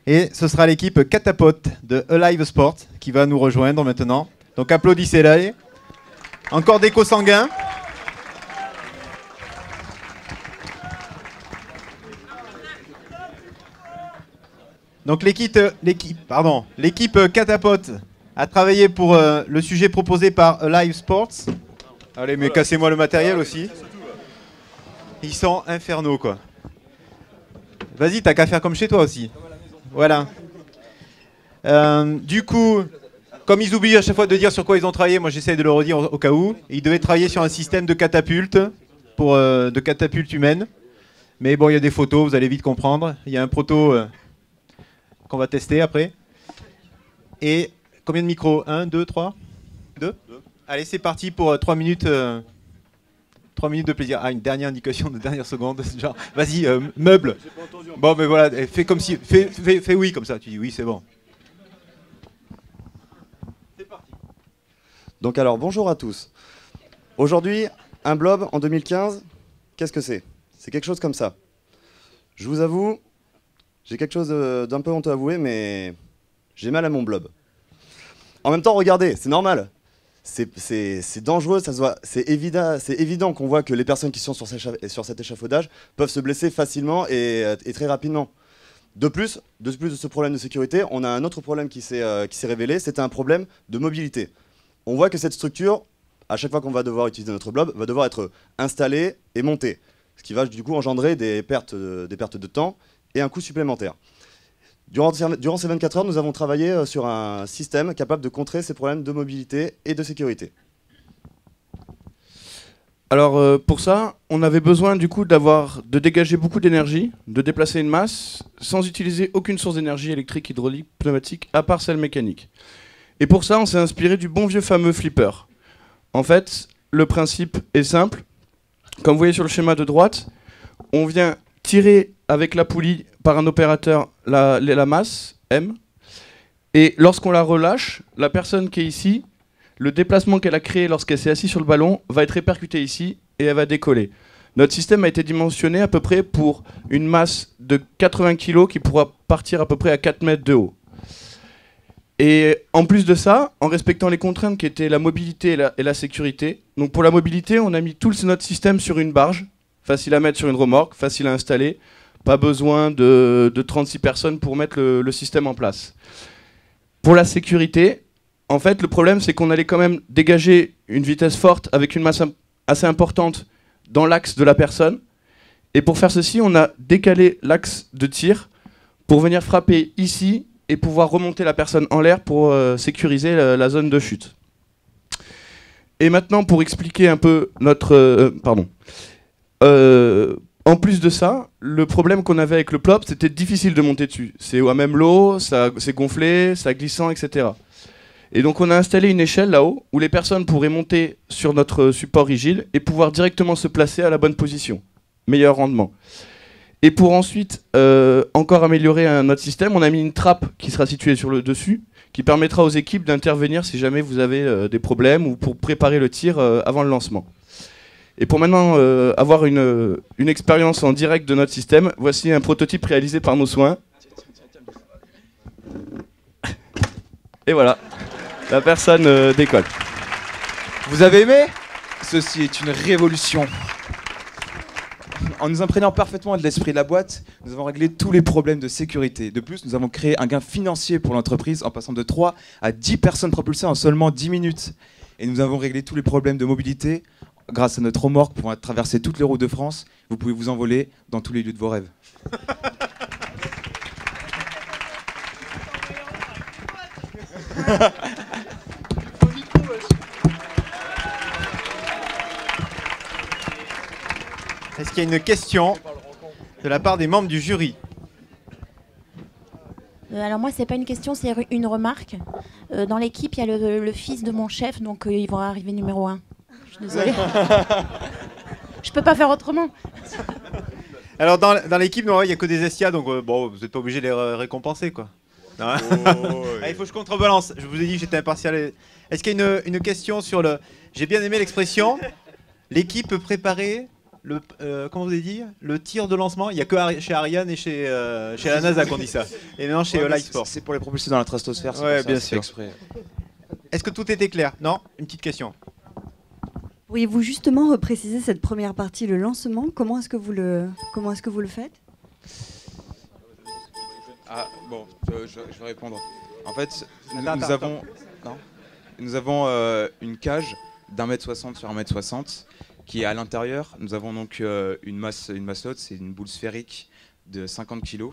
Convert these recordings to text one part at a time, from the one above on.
Et ce sera l'équipe Catapote de Alive Sport qui va nous rejoindre maintenant. Donc applaudissez-la. Encore d'écho sanguin. Donc l'équipe Catapote a travaillé pour le sujet proposé par Alive Sports. Allez, mais cassez-moi le matériel aussi. Ils sont infernaux, quoi. Vas-y, t'as qu'à faire comme chez toi aussi. Voilà. Du coup, comme ils oublient à chaque fois de dire sur quoi ils ont travaillé, moi j'essaie de le redire au cas où. Ils devaient travailler sur un système de catapulte, de catapulte humaine. Mais bon, il y a des photos, vous allez vite comprendre. Il y a un proto qu'on va tester après. Et combien de micros? 1, 2, 3 2 Allez, c'est parti pour 3 minutes. 3 minutes de plaisir. Ah, une dernière indication de dernière seconde. Genre, vas-y, meuble. Bon, mais voilà, fais comme si. Fais oui comme ça. Tu dis oui, c'est bon. C'est parti. Donc, alors, bonjour à tous. Aujourd'hui, un blob en 2015, qu'est-ce que c'est? C'est quelque chose comme ça. Je vous avoue, j'ai quelque chose d'un peu honteux à avouer, mais j'ai mal à mon blob. En même temps, regardez, c'est normal. C'est dangereux, ça se voit. C'est évident qu'on voit que les personnes qui sont sur cet échafaudage peuvent se blesser facilement et très rapidement. De plus de ce problème de sécurité, on a un autre problème qui s'est révélé, c'est un problème de mobilité. On voit que cette structure, à chaque fois qu'on va devoir utiliser notre blob, va devoir être installée et montée, ce qui va du coup engendrer des pertes de temps et un coût supplémentaire. Durant ces 24 heures, nous avons travaillé sur un système capable de contrer ces problèmes de mobilité et de sécurité. Alors pour ça, on avait besoin du coup de dégager beaucoup d'énergie, de déplacer une masse, sans utiliser aucune source d'énergie électrique, hydraulique, pneumatique, à part celle mécanique. Et pour ça, on s'est inspiré du bon vieux fameux flipper. En fait, le principe est simple. Comme vous voyez sur le schéma de droite, on vient tirer avec la poulie par un opérateur la masse, M, et lorsqu'on la relâche, la personne qui est ici, le déplacement qu'elle a créé lorsqu'elle s'est assise sur le ballon va être répercuté ici et elle va décoller. Notre système a été dimensionné à peu près pour une masse de 80 kg qui pourra partir à peu près à 4 mètres de haut. Et en plus de ça, en respectant les contraintes qui étaient la mobilité et la sécurité, donc pour la mobilité, on a mis tout notre système sur une barge, facile à mettre sur une remorque, facile à installer, pas besoin de 36 personnes pour mettre le système en place. Pour la sécurité, en fait, le problème, c'est qu'on allait quand même dégager une vitesse forte avec une masse assez importante dans l'axe de la personne. Et pour faire ceci, on a décalé l'axe de tir pour venir frapper ici et pouvoir remonter la personne en l'air pour sécuriser la zone de chute. Et maintenant, pour expliquer un peu notre... en plus de ça, le problème qu'on avait avec le plop, c'était difficile de monter dessus. C'est à même l'eau, c'est gonflé, c'est glissant, etc. Et donc on a installé une échelle là-haut où les personnes pourraient monter sur notre support rigide et pouvoir directement se placer à la bonne position. Meilleur rendement. Et pour ensuite encore améliorer notre système, on a mis une trappe qui sera située sur le dessus, qui permettra aux équipes d'intervenir si jamais vous avez des problèmes ou pour préparer le tir avant le lancement. Et pour maintenant avoir une expérience en direct de notre système, voici un prototype réalisé par nos soins. Et voilà, la personne décolle. Vous avez aimé? Ceci est une révolution. En nous imprégnant parfaitement de l'esprit de la boîte, nous avons réglé tous les problèmes de sécurité. De plus, nous avons créé un gain financier pour l'entreprise en passant de 3 à 10 personnes propulsées en seulement 10 minutes. Et nous avons réglé tous les problèmes de mobilité grâce à notre remorque pouvant traverser toutes les routes de France. Vous pouvez vous envoler dans tous les lieux de vos rêves. Est-ce qu'il y a une question de la part des membres du jury? Alors moi, c'est pas une question, c'est une remarque. Dans l'équipe, il y a le fils de mon chef, donc ils vont arriver numéro 1. Je suis désolée. Je peux pas faire autrement. Alors dans l'équipe, il n'y a que des Estia, donc bon, vous n'êtes pas obligé de les récompenser, quoi. Non, il faut que je contrebalance. Je vous ai dit que j'étais impartial. Est-ce qu'il y a une question sur le... J'ai bien aimé l'expression. L'équipe peut préparer comment vous avez dit, le tir de lancement, il n'y a que chez Ariane et chez la NASA qu'on dit ça. Et non chez Lightsport. C'est pour les propulser dans la stratosphère. c'est Ouais, pour ça, bien c'est sûr. exprès. Est-ce que tout était clair? Non? Une petite question. Pourriez-vous justement repréciser cette première partie, le lancement? Comment est-ce que vous le faites? Ah, bon, je vais répondre. En fait, Attends. nous avons une cage d'1,60 m sur 1,60 m qui est à l'intérieur. Nous avons donc une masse haute, c'est une boule sphérique de 50 kg.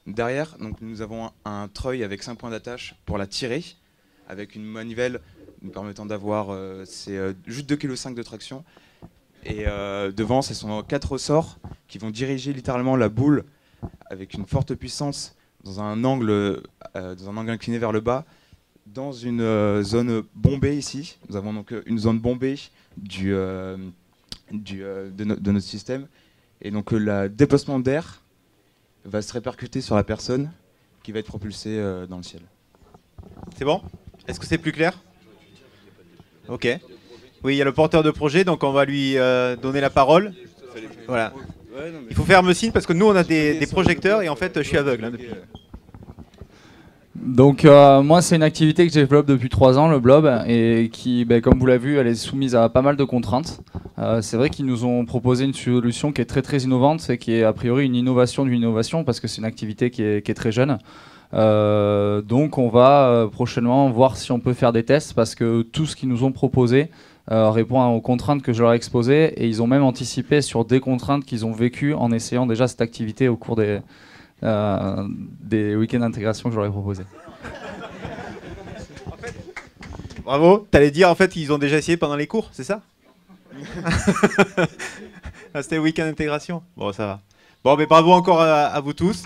Derrière, donc, nous avons un treuil avec 5 points d'attache pour la tirer, avec une manivelle nous permettant d'avoir juste 2,5 kg de traction. Et devant, ce sont 4 ressorts qui vont diriger littéralement la boule avec une forte puissance dans un angle incliné vers le bas, dans une zone bombée ici. Nous avons donc une zone bombée de notre système. Et donc le déplacement d'air va se répercuter sur la personne qui va être propulsée dans le ciel. C'est bon? Est-ce que c'est plus clair? Ok. Oui, il y a le porteur de projet, donc on va lui donner la parole. Voilà. Il faut faire me signe parce que nous on a des projecteurs et en fait je suis aveugle depuis. Donc moi c'est une activité que je développe depuis 3 ans, le blob, et qui, comme vous l'avez vu, elle est soumise à pas mal de contraintes. C'est vrai qu'ils nous ont proposé une solution qui est très innovante et qui est a priori une innovation d'une innovation parce que c'est une activité qui est très jeune. Donc on va prochainement voir si on peut faire des tests parce que tout ce qu'ils nous ont proposé répond aux contraintes que je leur ai exposées et ils ont même anticipé sur des contraintes qu'ils ont vécues en essayant déjà cette activité au cours des week-ends d'intégration que je leur ai proposés. Bravo. T'allais dire en fait qu'ils ont déjà essayé pendant les cours, c'est ça? Ah, c'était le week-end d'intégration. Bon, ça va. Bon, mais bravo encore à vous tous.